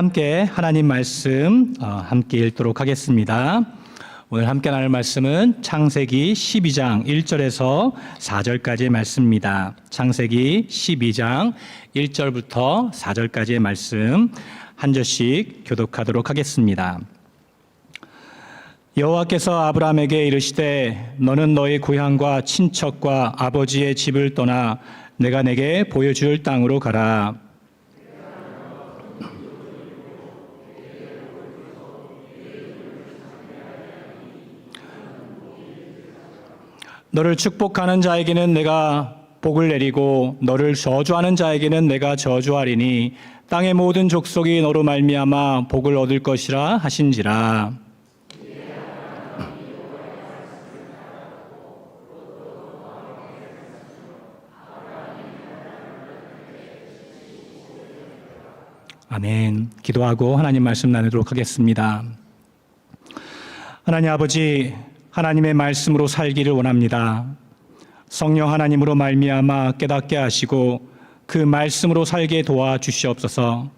함께 하나님 말씀 함께 읽도록 하겠습니다. 오늘 함께 나눌 말씀은 창세기 12장 1절에서 4절까지의 말씀입니다. 창세기 12장 1절부터 4절까지의 말씀 한 절씩 교독하도록 하겠습니다. 여호와께서 아브라함에게 이르시되 너는 너의 고향과 친척과 아버지의 집을 떠나 내가 내게 보여줄 땅으로 가라. 너를 축복하는 자에게는 내가 복을 내리고 너를 저주하는 자에게는 내가 저주하리니 땅의 모든 족속이 너로 말미암아 복을 얻을 것이라 하신지라. 아멘. 기도하고 하나님 말씀 나누도록 하겠습니다. 하나님 아버지, 하나님의 말씀으로 살기를 원합니다. 성령 하나님으로 말미암아 깨닫게 하시고 그 말씀으로 살게 도와주시옵소서.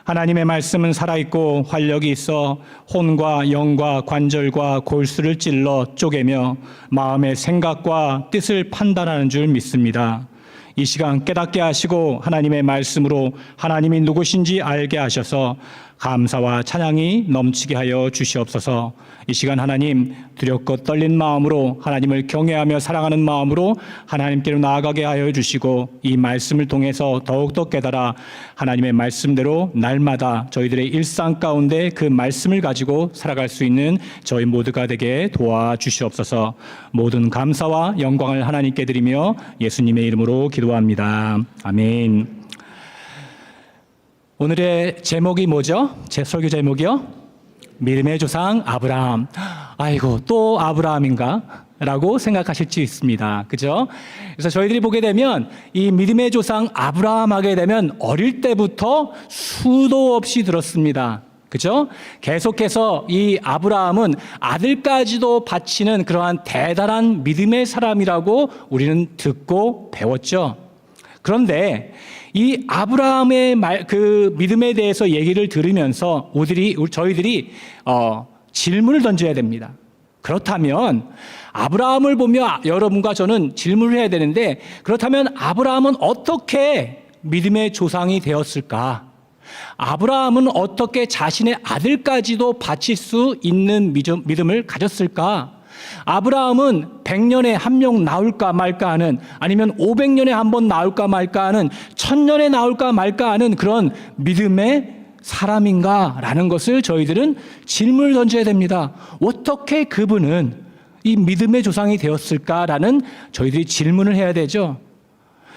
하나님의 말씀은 살아있고 활력이 있어 혼과 영과 관절과 골수를 찔러 쪼개며 마음의 생각과 뜻을 판단하는 줄 믿습니다. 이 시간 깨닫게 하시고 하나님의 말씀으로 하나님이 누구신지 알게 하셔서 감사와 찬양이 넘치게 하여 주시옵소서. 이 시간 하나님 두렵고 떨린 마음으로 하나님을 경외하며 사랑하는 마음으로 하나님께로 나아가게 하여 주시고 이 말씀을 통해서 더욱더 깨달아 하나님의 말씀대로 날마다 저희들의 일상 가운데 그 말씀을 가지고 살아갈 수 있는 저희 모두가 되게 도와주시옵소서. 모든 감사와 영광을 하나님께 드리며 예수님의 이름으로 기도합니다. 아멘. 오늘의 제목이 뭐죠? 제 설교 제목이요? 믿음의 조상 아브라함. 아이고, 또 아브라함인가? 라고 생각하실 수 있습니다. 그죠? 그래서 저희들이 보게 되면 이 믿음의 조상 아브라함 하게 되면 어릴 때부터 수도 없이 들었습니다. 그죠? 계속해서 이 아브라함은 아들까지도 바치는 그러한 대단한 믿음의 사람이라고 우리는 듣고 배웠죠. 그런데 이 아브라함의 그 믿음에 대해서 얘기를 들으면서 저희들이 질문을 던져야 됩니다. 그렇다면 아브라함을 보며 여러분과 저는 질문을 해야 되는데, 그렇다면 아브라함은 어떻게 믿음의 조상이 되었을까? 아브라함은 어떻게 자신의 아들까지도 바칠 수 있는 믿음을 가졌을까? 아브라함은 100년에 한 명 나올까 말까 하는, 아니면 500년에 한 번 나올까 말까 하는, 1000년에 나올까 말까 하는 그런 믿음의 사람인가? 라는 것을 저희들은 질문을 던져야 됩니다. 어떻게 그분은 이 믿음의 조상이 되었을까라는 저희들이 질문을 해야 되죠.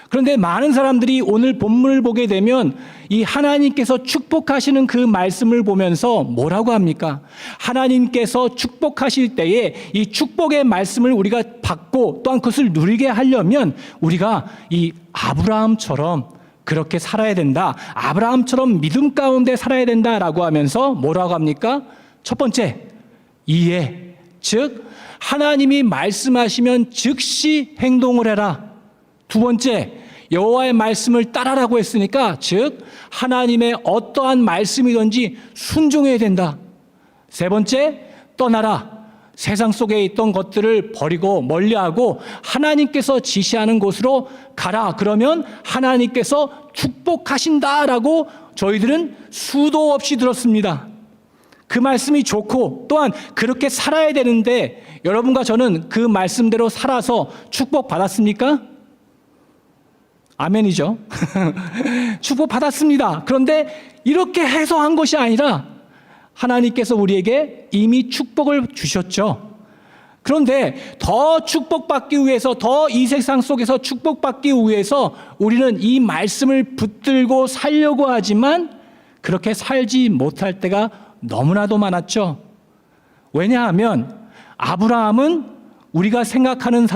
그런데 많은 사람들이 오늘 본문을 보게 되면 이 하나님께서 축복하시는 그 말씀을 보면서 뭐라고 합니까? 하나님께서 축복하실 때에 이 축복의 말씀을 우리가 받고 또한 그것을 누리게 하려면 우리가 이 아브라함처럼 그렇게 살아야 된다. 아브라함처럼 믿음 가운데 살아야 된다라고 하면서 뭐라고 합니까? 첫 번째, 이해. 즉, 하나님이 말씀하시면 즉시 행동을 해라. 두 번째, 여호와의 말씀을 따라라고 했으니까, 즉 하나님의 어떠한 말씀이든지 순종해야 된다. 세 번째, 떠나라. 세상 속에 있던 것들을 버리고 멀리하고 하나님께서 지시하는 곳으로 가라. 그러면 하나님께서 축복하신다라고 저희들은 수도 없이 들었습니다. 그 말씀이 좋고 또한 그렇게 살아야 되는데, 여러분과 저는 그 말씀대로 살아서 축복받았습니까? 아멘이죠. 축복받았습니다. 그런데 이렇게 해서 한 것이 아니라 하나님께서 우리에게 이미 축복을 주셨죠. 그런데 더 축복받기 위해서, 더 이 세상 속에서 축복받기 위해서 우리는 이 말씀을 붙들고 살려고 하지만 그렇게 살지 못할 때가 너무나도 많았죠. 왜냐하면 아브라함은 우리가 생각하는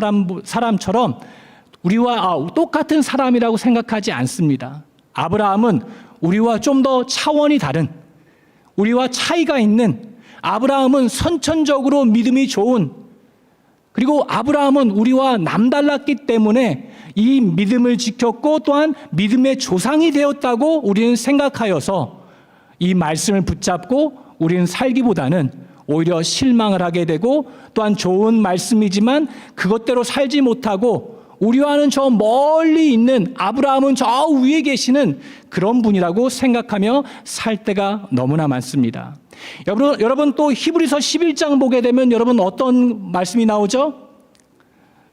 사람처럼 우리와 똑같은 사람이라고 생각하지 않습니다. 아브라함은 우리와 좀 더 차원이 다른, 우리와 차이가 있는, 아브라함은 선천적으로 믿음이 좋은, 그리고 아브라함은 우리와 남달랐기 때문에 이 믿음을 지켰고 또한 믿음의 조상이 되었다고 우리는 생각하여서 이 말씀을 붙잡고 우리는 살기보다는 오히려 실망을 하게 되고, 또한 좋은 말씀이지만 그것대로 살지 못하고 우리와는 저 멀리 있는 아브라함은 저 위에 계시는 그런 분이라고 생각하며 살 때가 너무나 많습니다. 여러분 또 히브리서 11장 보게 되면 여러분 어떤 말씀이 나오죠?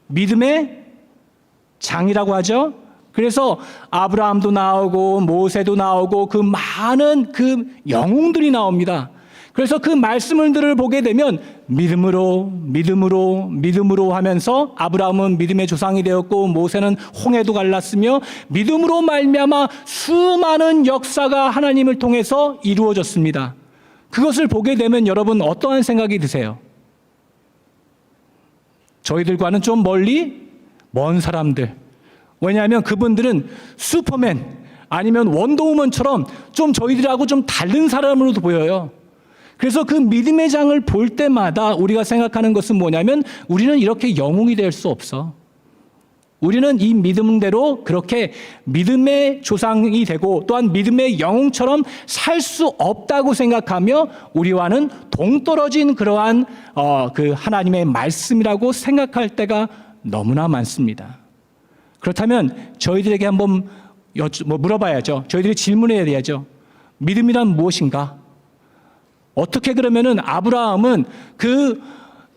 믿음의 장이라고 하죠. 그래서 아브라함도 나오고 모세도 나오고 그 많은 그 영웅들이 나옵니다. 그래서 그 말씀들을 보게 되면 믿음으로 하면서 아브라함은 믿음의 조상이 되었고 모세는 홍해도 갈랐으며 믿음으로 말미암아 수많은 역사가 하나님을 통해서 이루어졌습니다. 그것을 보게 되면 여러분 어떠한 생각이 드세요? 저희들과는 좀 멀리 먼 사람들. 왜냐하면 그분들은 슈퍼맨 아니면 원더우먼처럼 좀 저희들하고 좀 다른 사람으로도 보여요. 그래서 그 믿음의 장을 볼 때마다 우리가 생각하는 것은 뭐냐면 우리는 이렇게 영웅이 될 수 없어. 우리는 이 믿음대로 그렇게 믿음의 조상이 되고 또한 믿음의 영웅처럼 살 수 없다고 생각하며 우리와는 동떨어진 그러한 그 하나님의 말씀이라고 생각할 때가 너무나 많습니다. 그렇다면 저희들에게 한번 물어봐야죠. 저희들이 질문해야 돼야죠. 믿음이란 무엇인가? 어떻게 그러면은 아브라함은 그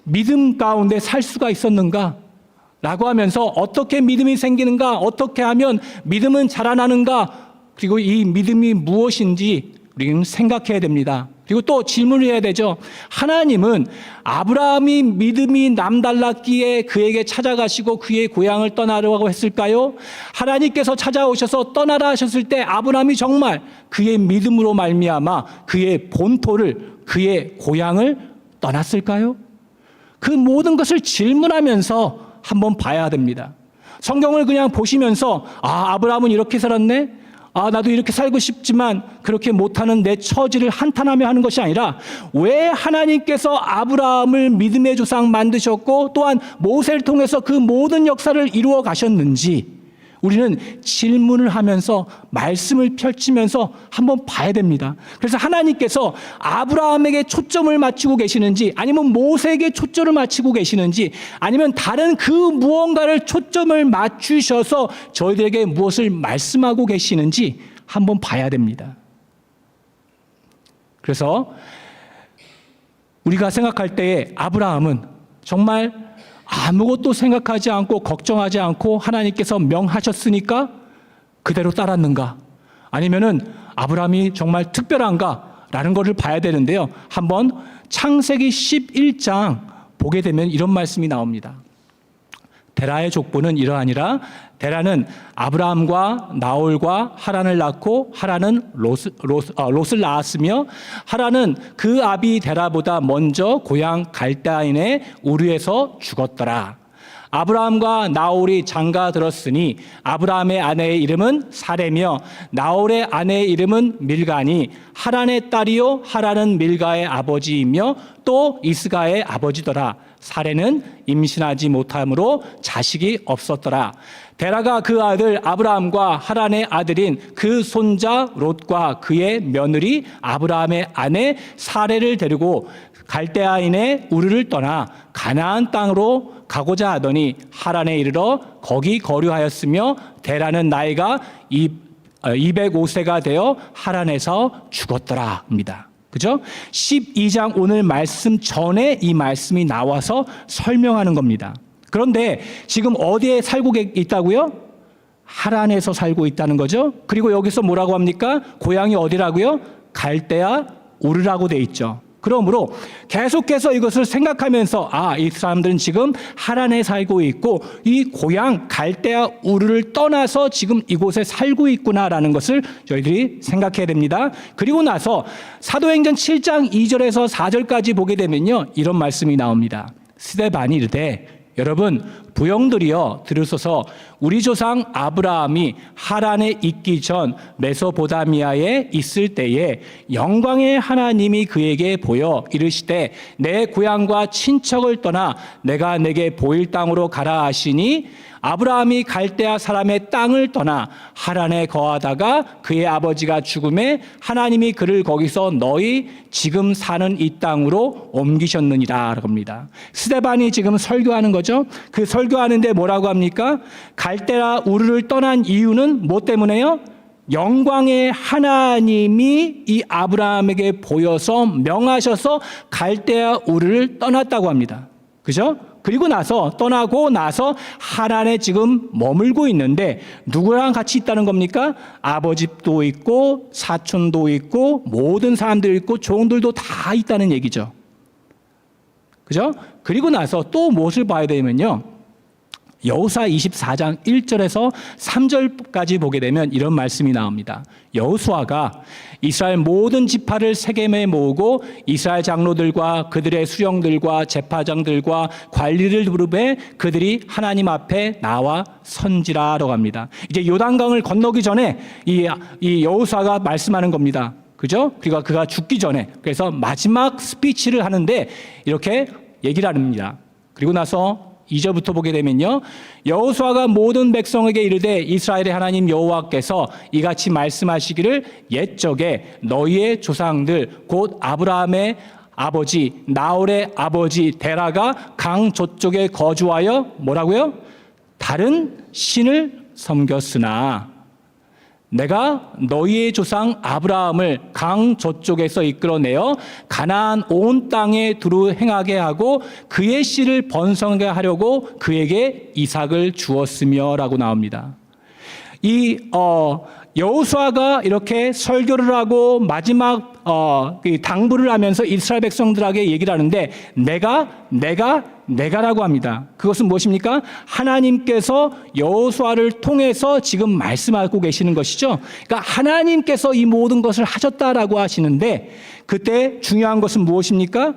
믿음 가운데 살 수가 있었는가? 라고 하면서 어떻게 믿음이 생기는가? 어떻게 하면 믿음은 자라나는가? 그리고 이 믿음이 무엇인지 우리는 생각해야 됩니다. 그리고 또 질문을 해야 되죠. 하나님은 아브라함이 믿음이 남달랐기에 그에게 찾아가시고 그의 고향을 떠나라고 했을까요? 하나님께서 찾아오셔서 떠나라 하셨을 때 아브라함이 정말 그의 믿음으로 말미암아 그의 본토를, 그의 고향을 떠났을까요? 그 모든 것을 질문하면서 한번 봐야 됩니다. 성경을 그냥 보시면서 아브라함은 이렇게 살았네? 나도 이렇게 살고 싶지만 그렇게 못하는 내 처지를 한탄하며 하는 것이 아니라 왜 하나님께서 아브라함을 믿음의 조상 만드셨고 또한 모세를 통해서 그 모든 역사를 이루어 가셨는지 우리는 질문을 하면서 말씀을 펼치면서 한번 봐야 됩니다. 그래서 하나님께서 아브라함에게 초점을 맞추고 계시는지 아니면 모세에게 초점을 맞추고 계시는지 아니면 다른 그 무언가를 초점을 맞추셔서 저희들에게 무엇을 말씀하고 계시는지 한번 봐야 됩니다. 그래서 우리가 생각할 때에 아브라함은 정말 아무것도 생각하지 않고 걱정하지 않고 하나님께서 명하셨으니까 그대로 따랐는가? 아니면은 아브라함이 정말 특별한가? 라는 것을 봐야 되는데요. 한번 창세기 11장 보게 되면 이런 말씀이 나옵니다. 데라의 족보는 이러하니라. 데라는 아브라함과 나홀과 하란을 낳고 하란은 롯을 낳았으며 하란은 그 아비 데라보다 먼저 고향 갈대아인의 우르에서 죽었더라. 아브라함과 나홀이 장가 들었으니 아브라함의 아내의 이름은 사레며 나홀의 아내의 이름은 밀가니 하란의 딸이요 하란은 밀가의 아버지이며 또 이스가의 아버지더라. 사레는 임신하지 못함으로 자식이 없었더라. 데라가 그 아들 아브라함과 하란의 아들인 그 손자 롯과 그의 며느리 아브라함의 아내 사레를 데리고 갈대아인의 우르를 떠나 가나안 땅으로 가고자 하더니 하란에 이르러 거기 거류하였으며 데라는 나이가 205세가 되어 하란에서 죽었더라입니다. 그죠? 12장 오늘 말씀 전에 이 말씀이 나와서 설명하는 겁니다. 그런데 지금 어디에 살고 있다고요? 하란에서 살고 있다는 거죠. 그리고 여기서 뭐라고 합니까? 고향이 어디라고요? 갈대아 우르라고 돼 있죠. 그러므로 계속해서 이것을 생각하면서 이 사람들은 지금 하란에 살고 있고 이 고향 갈대아 우르를 떠나서 지금 이곳에 살고 있구나라는 것을 저희들이 생각해야 됩니다. 그리고 나서 사도행전 7장 2절에서 4절까지 보게 되면요. 이런 말씀이 나옵니다. 스데반이 이르되 여러분 부형들이여 들으소서. 우리 조상 아브라함이 하란에 있기 전 메소포타미아에 있을 때에 영광의 하나님이 그에게 보여 이르시되 내 고향과 친척을 떠나 내가 내게 보일 땅으로 가라 하시니 아브라함이 갈대아 사람의 땅을 떠나 하란에 거하다가 그의 아버지가 죽음에 하나님이 그를 거기서 너희 지금 사는 이 땅으로 옮기셨느니라 합니다. 스데반이 지금 설교하는 거죠. 그 설교하는데 뭐라고 합니까? 갈대아 우르를 떠난 이유는 뭐 때문에요? 영광의 하나님이 이 아브라함에게 보여서 명하셔서 갈대아 우르를 떠났다고 합니다. 그죠? 그리고 나서 떠나고 나서 하란에 지금 머물고 있는데 누구랑 같이 있다는 겁니까? 아버지도 있고 사촌도 있고 모든 사람들이 있고 종들도 다 있다는 얘기죠. 그죠? 그리고 나서 또 무엇을 봐야 되면요. 여호수아 24장 1절에서 3절까지 보게 되면 이런 말씀이 나옵니다. 여호수아가 이스라엘 모든 지파를 세겜에 모으고 이스라엘 장로들과 그들의 수령들과 제파장들과 관리를 부르되 그들이 하나님 앞에 나와 선지라라고 합니다. 이제 요단강을 건너기 전에 이 여호수아가 말씀하는 겁니다. 그죠? 그리고 그가 죽기 전에 그래서 마지막 스피치를 하는데 이렇게 얘기를 합니다. 그리고 나서 2절부터 보게 되면요. 여호수아가 모든 백성에게 이르되 이스라엘의 하나님 여호와께서 이같이 말씀하시기를 옛적에 너희의 조상들 곧 아브라함의 아버지 나홀의 아버지 데라가 강 저쪽에 거주하여 뭐라고요? 다른 신을 섬겼으나 내가 너희의 조상 아브라함을 강 저쪽에서 이끌어내어 가나안 온 땅에 두루 행하게 하고 그의 씨를 번성하게 하려고 그에게 이삭을 주었으며라고 나옵니다. 이 여호수아가 이렇게 설교를 하고 마지막 당부를 하면서 이스라엘 백성들에게 얘기를 하는데 내가라고 합니다. 그것은 무엇입니까? 하나님께서 여호수아를 통해서 지금 말씀하고 계시는 것이죠. 그러니까 하나님께서 이 모든 것을 하셨다라고 하시는데 그때 중요한 것은 무엇입니까?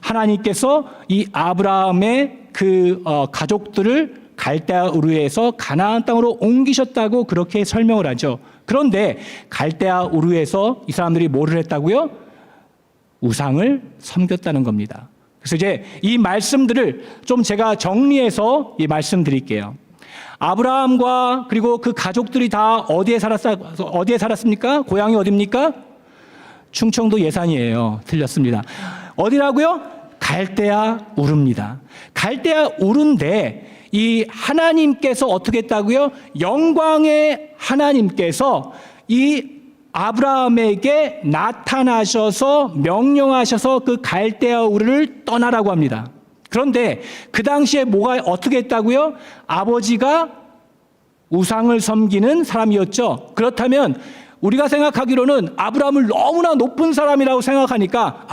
하나님께서 이 아브라함의 그 가족들을 갈대아 우르에서 가나안 땅으로 옮기셨다고 그렇게 설명을 하죠. 그런데 갈대아 우르에서 이 사람들이 뭐를 했다고요? 우상을 섬겼다는 겁니다. 그래서 이제 이 말씀들을 좀 제가 정리해서 말씀드릴게요. 아브라함과 그리고 그 가족들이 다 어디에 살았습니까? 고향이 어디입니까? 충청도 예산이에요. 틀렸습니다. 어디라고요? 갈대아 우르입니다. 갈대아 우르인데 이 하나님께서 어떻게 했다고요? 영광의 하나님께서 이 아브라함에게 나타나셔서 명령하셔서 그 갈대아 우르를 떠나라고 합니다. 그런데 그 당시에 뭐가 어떻게 했다고요? 아버지가 우상을 섬기는 사람이었죠. 그렇다면 우리가 생각하기로는 아브라함을 너무나 높은 사람이라고 생각하니까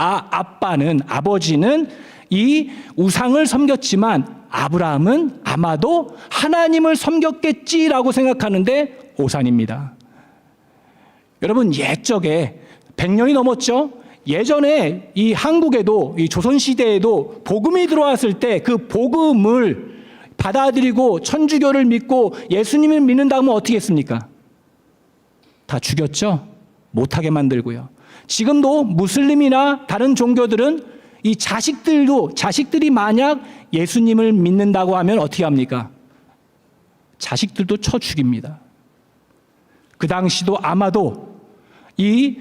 아버지는 이 우상을 섬겼지만 아브라함은 아마도 하나님을 섬겼겠지라고 생각하는데 오산입니다. 여러분 옛적에 100년이 넘었죠. 예전에 이 한국에도 이 조선시대에도 복음이 들어왔을 때 그 복음을 받아들이고 천주교를 믿고 예수님을 믿는다면 어떻게 했습니까? 다 죽였죠. 못하게 만들고요. 지금도 무슬림이나 다른 종교들은 이 자식들이 만약 예수님을 믿는다고 하면 어떻게 합니까? 자식들도 쳐 죽입니다. 그 당시도 아마도 이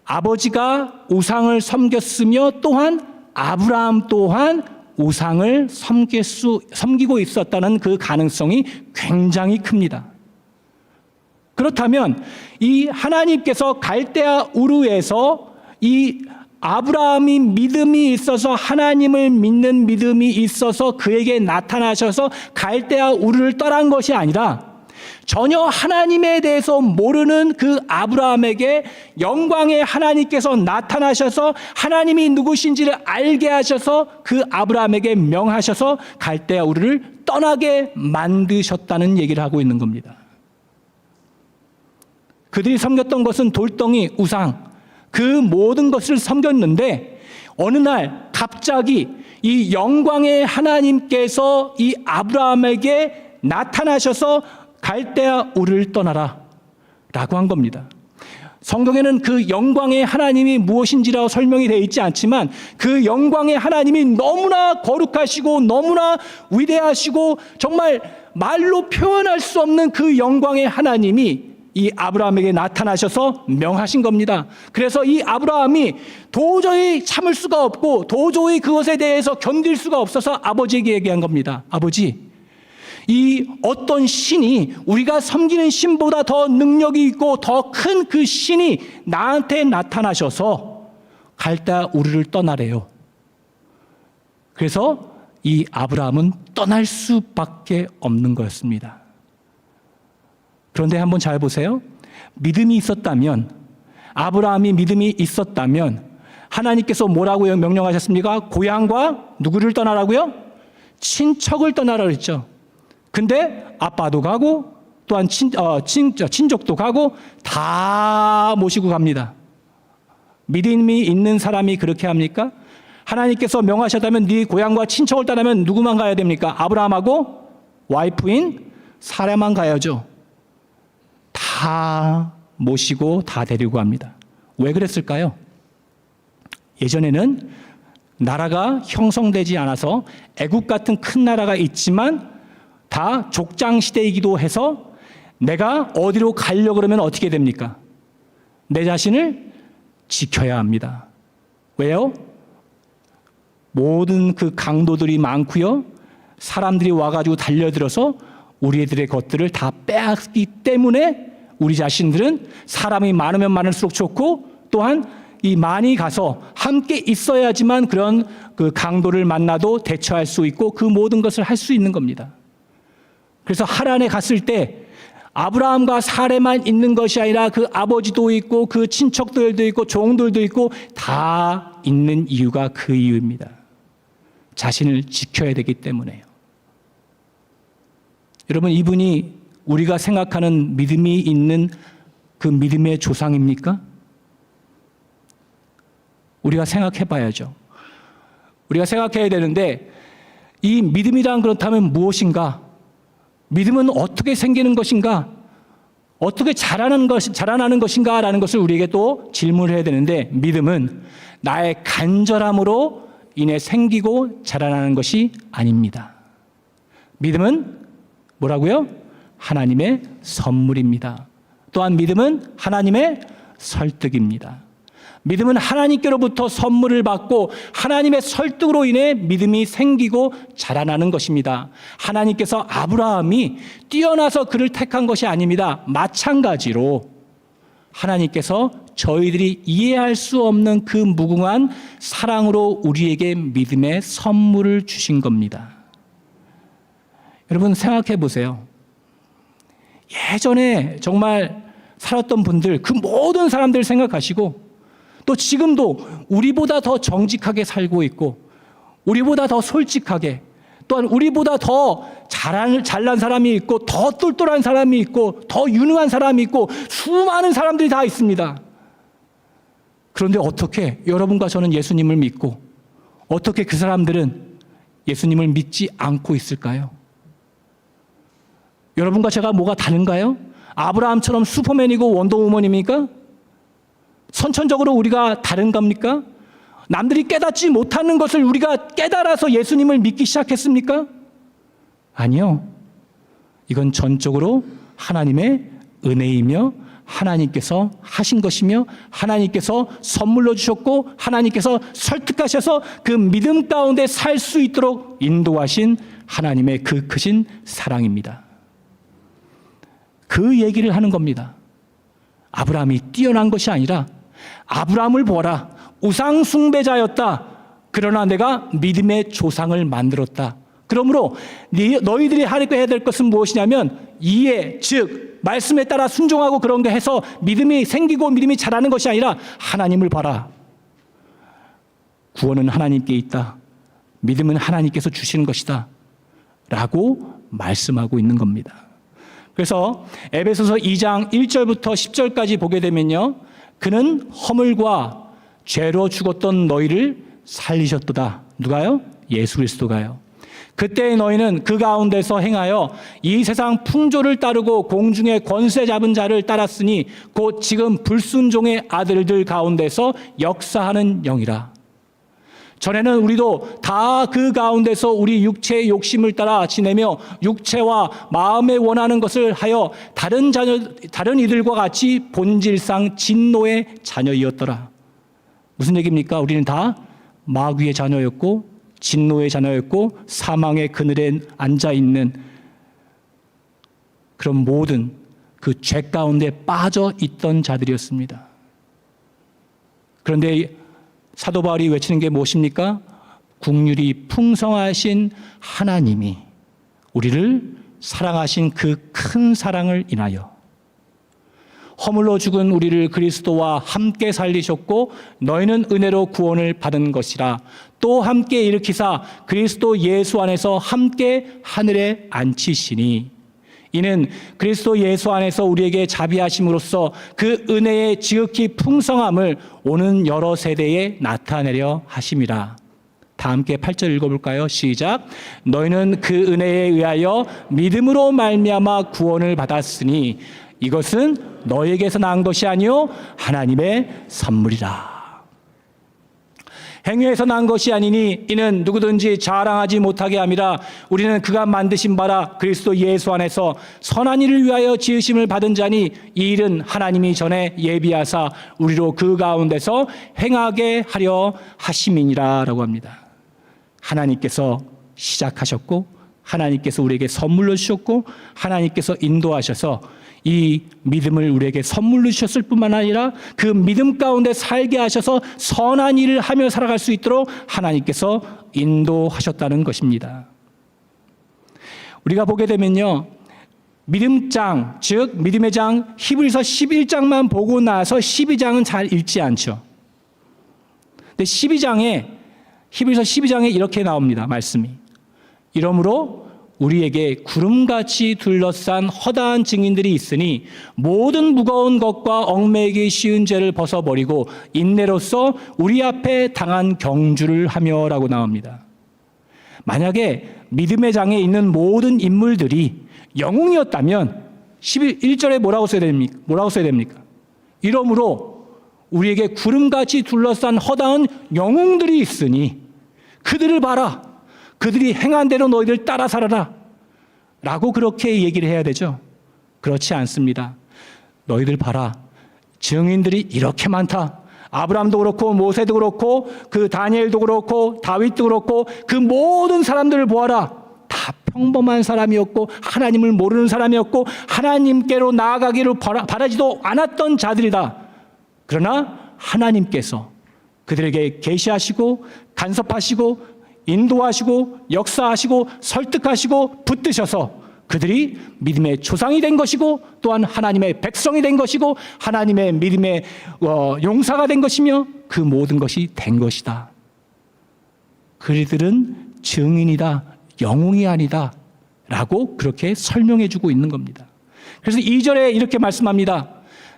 아버지가 우상을 섬겼으며 또한 아브라함 또한 우상을 섬기고 있었다는 그 가능성이 굉장히 큽니다. 그렇다면 이 하나님께서 갈대아 우르에서 이 아브라함이 믿음이 있어서 하나님을 믿는 믿음이 있어서 그에게 나타나셔서 갈대아 우르를 떠난 것이 아니라 전혀 하나님에 대해서 모르는 그 아브라함에게 영광의 하나님께서 나타나셔서 하나님이 누구신지를 알게 하셔서 그 아브라함에게 명하셔서 갈대아 우르를 떠나게 만드셨다는 얘기를 하고 있는 겁니다. 그들이 섬겼던 것은 돌덩이, 우상, 그 모든 것을 섬겼는데 어느 날 갑자기 이 영광의 하나님께서 이 아브라함에게 나타나셔서 갈대아 우르를 떠나라 라고 한 겁니다. 성경에는 그 영광의 하나님이 무엇인지라고 설명이 되어 있지 않지만 그 영광의 하나님이 너무나 거룩하시고 너무나 위대하시고 정말 말로 표현할 수 없는 그 영광의 하나님이 이 아브라함에게 나타나셔서 명하신 겁니다. 그래서 이 아브라함이 도저히 참을 수가 없고 도저히 그것에 대해서 견딜 수가 없어서 아버지에게 얘기한 겁니다. 아버지, 이 어떤 신이 우리가 섬기는 신보다 더 능력이 있고 더 큰 그 신이 나한테 나타나셔서 갈대아 우르를 떠나래요. 그래서 이 아브라함은 떠날 수밖에 없는 거였습니다. 그런데 한번 잘 보세요. 믿음이 있었다면, 아브라함이 믿음이 있었다면 하나님께서 뭐라고 명령하셨습니까? 고향과 누구를 떠나라고요? 친척을 떠나라고 했죠. 근데 아빠도 가고 또한 친족도 가고 다 모시고 갑니다. 믿음이 있는 사람이 그렇게 합니까? 하나님께서 명하셨다면 네 고향과 친척을 떠나면 누구만 가야 됩니까? 아브라함하고 와이프인 사라만 가야죠. 다 모시고 다 데리고 갑니다. 왜 그랬을까요? 예전에는 나라가 형성되지 않아서 애국 같은 큰 나라가 있지만 다 족장 시대이기도 해서 내가 어디로 가려고 그러면 어떻게 됩니까? 내 자신을 지켜야 합니다. 왜요? 모든 그 강도들이 많고요. 사람들이 와가지고 달려들어서 우리들의 것들을 다 빼앗기 때문에 우리 자신들은 사람이 많으면 많을수록 좋고 또한 이 많이 가서 함께 있어야지만 그런 그 강도를 만나도 대처할 수 있고 그 모든 것을 할 수 있는 겁니다. 그래서 하란에 갔을 때 아브라함과 사레만 있는 것이 아니라 그 아버지도 있고 그 친척들도 있고 종들도 있고 다 있는 이유가 그 이유입니다. 자신을 지켜야 되기 때문에요. 여러분, 이분이 우리가 생각하는 믿음이 있는 그 믿음의 조상입니까? 우리가 생각해 봐야죠. 우리가 생각해야 되는데 이 믿음이란 그렇다면 무엇인가? 믿음은 어떻게 생기는 것인가? 어떻게 자라나는 것인가? 라는 것을 우리에게 또 질문을 해야 되는데 믿음은 나의 간절함으로 인해 생기고 자라나는 것이 아닙니다. 믿음은 뭐라고요? 하나님의 선물입니다. 또한 믿음은 하나님의 설득입니다. 믿음은 하나님께로부터 선물을 받고 하나님의 설득으로 인해 믿음이 생기고 자라나는 것입니다. 하나님께서 아브라함이 뛰어나서 그를 택한 것이 아닙니다. 마찬가지로 하나님께서 저희들이 이해할 수 없는 그 무궁한 사랑으로 우리에게 믿음의 선물을 주신 겁니다. 여러분 생각해 보세요. 예전에 정말 살았던 분들, 그 모든 사람들 생각하시고 또 지금도 우리보다 더 정직하게 살고 있고 우리보다 더 솔직하게 또한 우리보다 더 잘난 사람이 있고 더 똘똘한 사람이 있고 더 유능한 사람이 있고 수많은 사람들이 다 있습니다. 그런데 어떻게 여러분과 저는 예수님을 믿고 어떻게 그 사람들은 예수님을 믿지 않고 있을까요? 여러분과 제가 뭐가 다른가요? 아브라함처럼 슈퍼맨이고 원더우먼입니까? 선천적으로 우리가 다른 겁니까? 남들이 깨닫지 못하는 것을 우리가 깨달아서 예수님을 믿기 시작했습니까? 아니요. 이건 전적으로 하나님의 은혜이며 하나님께서 하신 것이며 하나님께서 선물로 주셨고 하나님께서 설득하셔서 그 믿음 가운데 살 수 있도록 인도하신 하나님의 그 크신 사랑입니다. 그 얘기를 하는 겁니다. 아브라함이 뛰어난 것이 아니라 아브라함을 보아라. 우상 숭배자였다. 그러나 내가 믿음의 조상을 만들었다. 그러므로 너희들이 해야 될 것은 무엇이냐면 이해, 즉 말씀에 따라 순종하고 그런 게 해서 믿음이 생기고 믿음이 자라는 것이 아니라 하나님을 봐라. 구원은 하나님께 있다. 믿음은 하나님께서 주시는 것이다. 라고 말씀하고 있는 겁니다. 그래서 에베소서 2장 1절부터 10절까지 보게 되면요. 그는 허물과 죄로 죽었던 너희를 살리셨도다. 누가요? 예수 그리스도가요. 그때 너희는 그 가운데서 행하여 이 세상 풍조를 따르고 공중의 권세 잡은 자를 따랐으니 곧 지금 불순종의 아들들 가운데서 역사하는 영이라. 전에는 우리도 다 그 가운데서 우리 육체의 욕심을 따라 지내며 육체와 마음에 원하는 것을 하여 다른 이들과 같이 본질상 진노의 자녀이었더라. 무슨 얘기입니까? 우리는 다 마귀의 자녀였고 진노의 자녀였고 사망의 그늘에 앉아 있는 그런 모든 그 죄 가운데 빠져 있던 자들이었습니다. 그런데 사도 바울이 외치는 게 무엇입니까? 국률이 풍성하신 하나님이 우리를 사랑하신 그 큰 사랑을 인하여 허물로 죽은 우리를 그리스도와 함께 살리셨고 너희는 은혜로 구원을 받은 것이라. 또 함께 일으키사 그리스도 예수 안에서 함께 하늘에 앉히시니 이는 그리스도 예수 안에서 우리에게 자비하심으로써 그 은혜의 지극히 풍성함을 오는 여러 세대에 나타내려 하심이라. 다 함께 8절 읽어볼까요? 시작. 너희는 그 은혜에 의하여 믿음으로 말미암아 구원을 받았으니 이것은 너희에게서 난 것이 아니요 하나님의 선물이라. 행위에서 난 것이 아니니 이는 누구든지 자랑하지 못하게 함이라. 우리는 그가 만드신 바라 그리스도 예수 안에서 선한 일을 위하여 지으심을 받은 자니 이 일은 하나님이 전에 예비하사 우리로 그 가운데서 행하게 하려 하심이니라 라고 합니다. 하나님께서 시작하셨고 하나님께서 우리에게 선물로 주셨고 하나님께서 인도하셔서 이 믿음을 우리에게 선물로 주셨을 뿐만 아니라 그 믿음 가운데 살게 하셔서 선한 일을 하며 살아갈 수 있도록 하나님께서 인도하셨다는 것입니다. 우리가 보게 되면요, 믿음장, 즉 믿음의 장 히브리서 11장만 보고 나서 12장은 잘 읽지 않죠. 근데 히브리서 12장에 이렇게 나옵니다. 말씀이. 이러므로 우리에게 구름같이 둘러싼 허다한 증인들이 있으니 모든 무거운 것과 얽매이기 쉬운 죄를 벗어버리고 인내로써 우리 앞에 당한 경주를 하며 라고 나옵니다. 만약에 믿음의 장에 있는 모든 인물들이 영웅이었다면 11절에 뭐라고 써야 됩니까? 이러므로 우리에게 구름같이 둘러싼 허다한 영웅들이 있으니 그들을 봐라. 그들이 행한 대로 너희들 따라 살아라 라고 그렇게 얘기를 해야 되죠. 그렇지 않습니다. 너희들 봐라. 증인들이 이렇게 많다. 아브라함도 그렇고 모세도 그렇고 그 다니엘도 그렇고 다윗도 그렇고 그 모든 사람들을 보아라. 다 평범한 사람이었고 하나님을 모르는 사람이었고 하나님께로 나아가기를 바라지도 않았던 자들이다. 그러나 하나님께서 그들에게 계시하시고 간섭하시고 인도하시고 역사하시고 설득하시고 붙드셔서 그들이 믿음의 조상이 된 것이고 또한 하나님의 백성이 된 것이고 하나님의 믿음의 용사가 된 것이며 그 모든 것이 된 것이다. 그들은 증인이다. 영웅이 아니다. 라고 그렇게 설명해 주고 있는 겁니다. 그래서 2절에 이렇게 말씀합니다.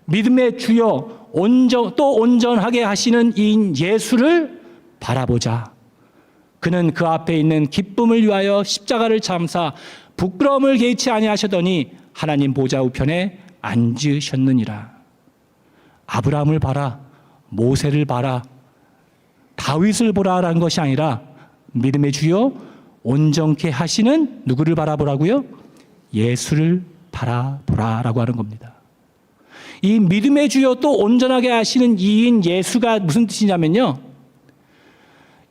믿음의 주여 또 온전하게 하시는 이인 예수를 바라보자. 그는 그 앞에 있는 기쁨을 위하여 십자가를 참사 부끄러움을 개의치 아니하시더니 하나님 보좌 우편에 앉으셨느니라. 아브라함을 봐라, 모세를 봐라, 다윗을 보라라는 것이 아니라 믿음의 주여 온전케 하시는 누구를 바라보라고요? 예수를 바라보라라고 하는 겁니다. 이 믿음의 주여 또 온전하게 하시는 이인 예수가 무슨 뜻이냐면요,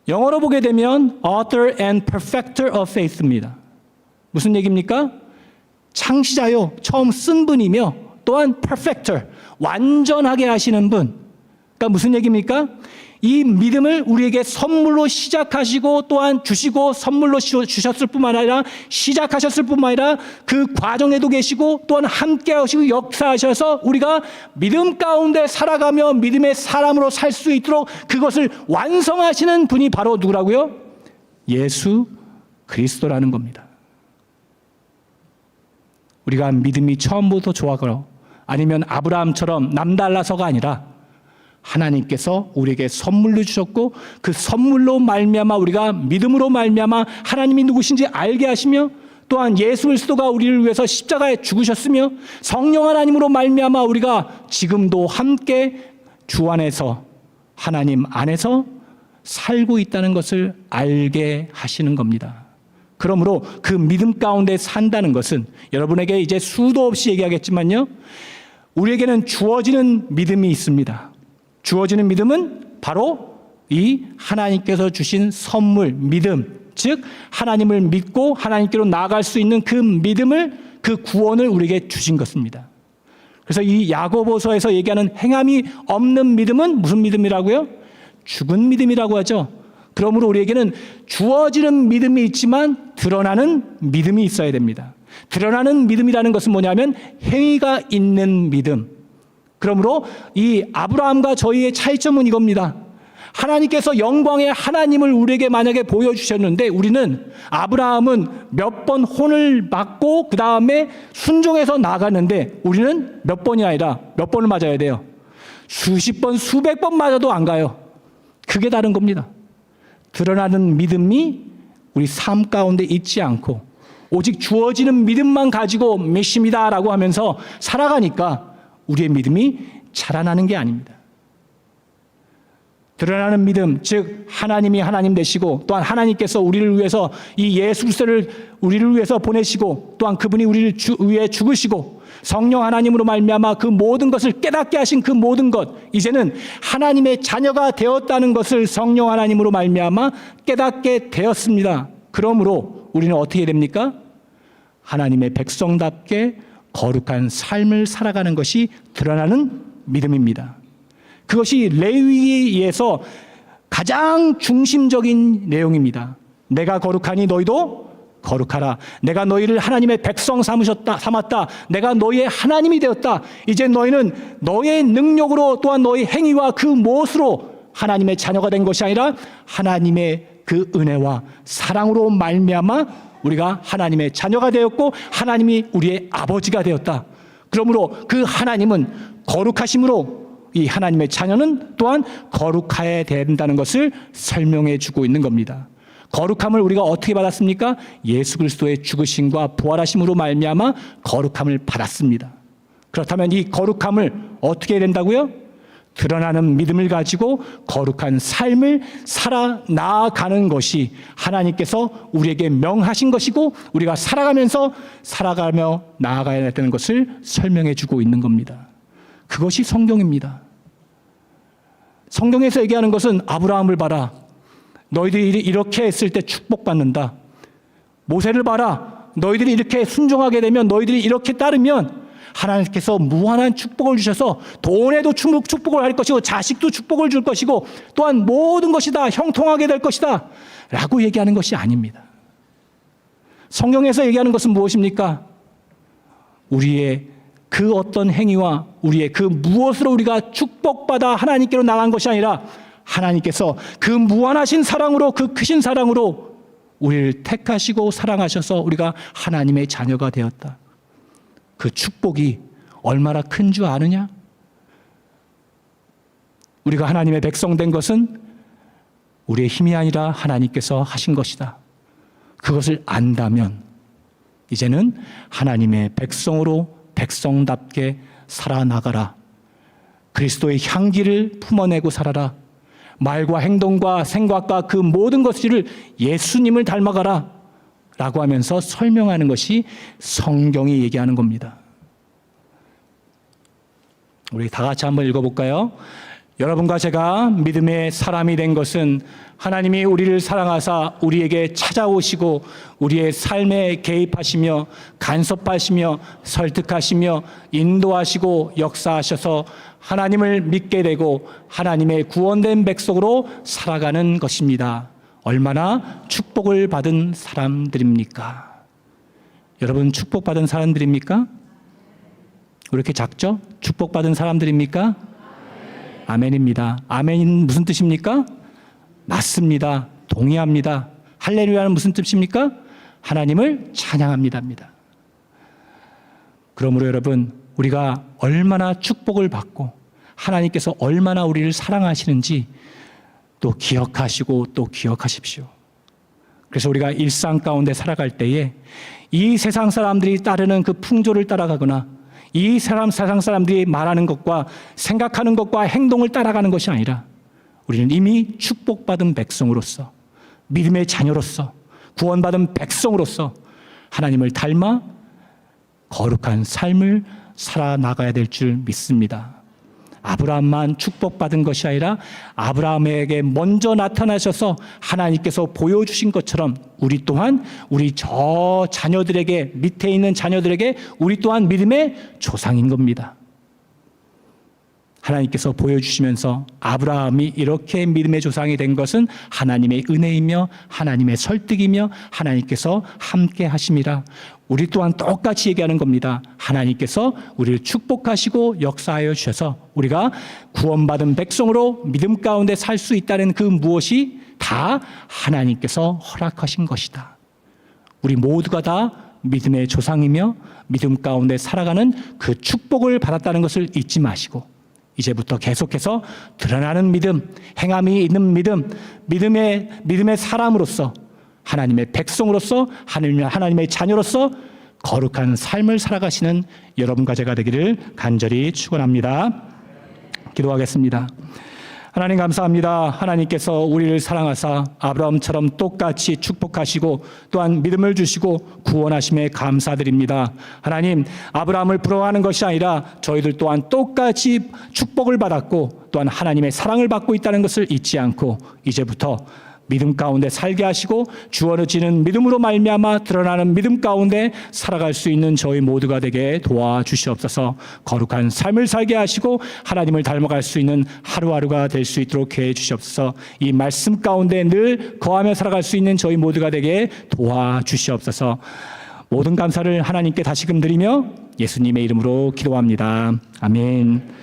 영어로 보게 되면 author and perfecter of faith입니다. 무슨 얘기입니까? 창시자요, 처음 쓴 분이며 또한 perfecter, 완전하게 하시는 분. 그러니까 무슨 얘기입니까? 이 믿음을 우리에게 선물로 시작하시고 또한 주시고 선물로 주셨을 뿐만 아니라 시작하셨을 뿐만 아니라 그 과정에도 계시고 또한 함께 하시고 역사하셔서 우리가 믿음 가운데 살아가며 믿음의 사람으로 살 수 있도록 그것을 완성하시는 분이 바로 누구라고요? 예수 그리스도라는 겁니다. 우리가 믿음이 처음부터 좋아하거나 아니면 아브라함처럼 남달라서가 아니라 하나님께서 우리에게 선물로 주셨고 그 선물로 말미암아 우리가 믿음으로 말미암아 하나님이 누구신지 알게 하시며 또한 예수 그리스도가 우리를 위해서 십자가에 죽으셨으며 성령 하나님으로 말미암아 우리가 지금도 함께 주 안에서 하나님 안에서 살고 있다는 것을 알게 하시는 겁니다. 그러므로 그 믿음 가운데 산다는 것은 여러분에게 이제 수도 없이 얘기하겠지만요, 우리에게는 주어지는 믿음이 있습니다. 주어지는 믿음은 바로 이 하나님께서 주신 선물, 믿음, 즉 하나님을 믿고 하나님께로 나아갈 수 있는 그 믿음을, 그 구원을 우리에게 주신 것입니다. 그래서 이 야고보서에서 얘기하는 행함이 없는 믿음은 무슨 믿음이라고요? 죽은 믿음이라고 하죠. 그러므로 우리에게는 주어지는 믿음이 있지만 드러나는 믿음이 있어야 됩니다. 드러나는 믿음이라는 것은 뭐냐면 행위가 있는 믿음. 그러므로 이 아브라함과 저희의 차이점은 이겁니다. 하나님께서 영광의 하나님을 우리에게 만약에 보여주셨는데 우리는, 아브라함은 몇 번 혼을 맞고 그 다음에 순종해서 나갔는데 우리는 몇 번이 아니라 몇 번을 맞아야 돼요? 수십 번, 수백 번 맞아도 안 가요. 그게 다른 겁니다. 드러나는 믿음이 우리 삶 가운데 있지 않고 오직 주어지는 믿음만 가지고 믿습니다라고 하면서 살아가니까 우리의 믿음이 자라나는 게 아닙니다. 드러나는 믿음, 즉 하나님이 하나님 되시고 또한 하나님께서 우리를 위해서 이 예수 그리스도를 우리를 위해서 보내시고 또한 그분이 우리를 위해 죽으시고 성령 하나님으로 말미암아 그 모든 것을 깨닫게 하신 그 모든 것, 이제는 하나님의 자녀가 되었다는 것을 성령 하나님으로 말미암아 깨닫게 되었습니다. 그러므로 우리는 어떻게 됩니까? 하나님의 백성답게 거룩한 삶을 살아가는 것이 드러나는 믿음입니다. 그것이 레위기에서 가장 중심적인 내용입니다. 내가 거룩하니 너희도 거룩하라. 내가 너희를 하나님의 백성 삼았다. 내가 너희의 하나님이 되었다. 이제 너희는 너의 능력으로 또한 너의 행위와 그 무엇으로 하나님의 자녀가 된 것이 아니라 하나님의 그 은혜와 사랑으로 말미암아 우리가 하나님의 자녀가 되었고 하나님이 우리의 아버지가 되었다. 그러므로 그 하나님은 거룩하심으로 이 하나님의 자녀는 또한 거룩해야 된다는 것을 설명해 주고 있는 겁니다. 거룩함을 우리가 어떻게 받았습니까? 예수 그리스도의 죽으심과 부활하심으로 말미암아 거룩함을 받았습니다. 그렇다면 이 거룩함을 어떻게 해야 된다고요? 드러나는 믿음을 가지고 거룩한 삶을 살아 나아가는 것이 하나님께서 우리에게 명하신 것이고 우리가 살아가며 나아가야 되는 것을 설명해 주고 있는 겁니다. 그것이 성경입니다. 성경에서 얘기하는 것은 아브라함을 봐라. 너희들이 이렇게 했을 때 축복받는다. 모세를 봐라. 너희들이 이렇게 순종하게 되면, 너희들이 이렇게 따르면 하나님께서 무한한 축복을 주셔서 돈에도 축복을 할 것이고 자식도 축복을 줄 것이고 또한 모든 것이 다 형통하게 될 것이다 라고 얘기하는 것이 아닙니다. 성경에서 얘기하는 것은 무엇입니까? 우리의 그 어떤 행위와 우리의 그 무엇으로 우리가 축복받아 하나님께로 나간 것이 아니라 하나님께서 그 무한하신 사랑으로, 그 크신 사랑으로 우리를 택하시고 사랑하셔서 우리가 하나님의 자녀가 되었다. 그 축복이 얼마나 큰 줄 아느냐? 우리가 하나님의 백성 된 것은 우리의 힘이 아니라 하나님께서 하신 것이다. 그것을 안다면 이제는 하나님의 백성으로 백성답게 살아나가라. 그리스도의 향기를 품어내고 살아라. 말과 행동과 생각과 그 모든 것들을 예수님을 닮아가라 라고 하면서 설명하는 것이 성경이 얘기하는 겁니다. 우리 다 같이 한번 읽어볼까요? 여러분과 제가 믿음의 사람이 된 것은 하나님이 우리를 사랑하사 우리에게 찾아오시고 우리의 삶에 개입하시며 간섭하시며 설득하시며 인도하시고 역사하셔서 하나님을 믿게 되고 하나님의 구원된 백성으로 살아가는 것입니다. 얼마나 축복을 받은 사람들입니까? 여러분 축복받은 사람들입니까? 왜 이렇게 작죠? 축복받은 사람들입니까? 아멘입니다. 아멘은 무슨 뜻입니까? 맞습니다. 동의합니다. 할렐루야는 무슨 뜻입니까? 하나님을 찬양합니다입니다. 그러므로 여러분, 우리가 얼마나 축복을 받고 하나님께서 얼마나 우리를 사랑하시는지 또 기억하시고 또 기억하십시오. 그래서 우리가 일상 가운데 살아갈 때에 이 세상 사람들이 따르는 그 풍조를 따라가거나 이 세상 사람들이 말하는 것과 생각하는 것과 행동을 따라가는 것이 아니라 우리는 이미 축복받은 백성으로서 믿음의 자녀로서 구원받은 백성으로서 하나님을 닮아 거룩한 삶을 살아나가야 될 줄 믿습니다. 아브라함만 축복받은 것이 아니라 아브라함에게 먼저 나타나셔서 하나님께서 보여주신 것처럼 우리 또한 우리 저 자녀들에게 밑에 있는 자녀들에게 우리 또한 믿음의 조상인 겁니다. 하나님께서 보여주시면서 아브라함이 이렇게 믿음의 조상이 된 것은 하나님의 은혜이며 하나님의 설득이며 하나님께서 함께 하심이라. 우리 또한 똑같이 얘기하는 겁니다. 하나님께서 우리를 축복하시고 역사하여 주셔서 우리가 구원받은 백성으로 믿음 가운데 살 수 있다는 그 무엇이 다 하나님께서 허락하신 것이다. 우리 모두가 다 믿음의 조상이며 믿음 가운데 살아가는 그 축복을 받았다는 것을 잊지 마시고 이제부터 계속해서 드러나는 믿음, 행함이 있는 믿음, 믿음의 사람으로서 하나님의 백성으로서 하나님의 자녀로서 거룩한 삶을 살아가시는 여러분과 제가 되기를 간절히 축원합니다. 기도하겠습니다. 하나님 감사합니다. 하나님께서 우리를 사랑하사 아브라함처럼 똑같이 축복하시고 또한 믿음을 주시고 구원하심에 감사드립니다. 하나님, 아브라함을 부러워하는 것이 아니라 저희들 또한 똑같이 축복을 받았고 또한 하나님의 사랑을 받고 있다는 것을 잊지 않고 이제부터 믿음 가운데 살게 하시고 주어지는 믿음으로 말미암아 드러나는 믿음 가운데 살아갈 수 있는 저희 모두가 되게 도와주시옵소서. 거룩한 삶을 살게 하시고 하나님을 닮아갈 수 있는 하루하루가 될 수 있도록 해 주시옵소서. 이 말씀 가운데 늘 거하며 살아갈 수 있는 저희 모두가 되게 도와주시옵소서. 모든 감사를 하나님께 다시금 드리며 예수님의 이름으로 기도합니다. 아멘.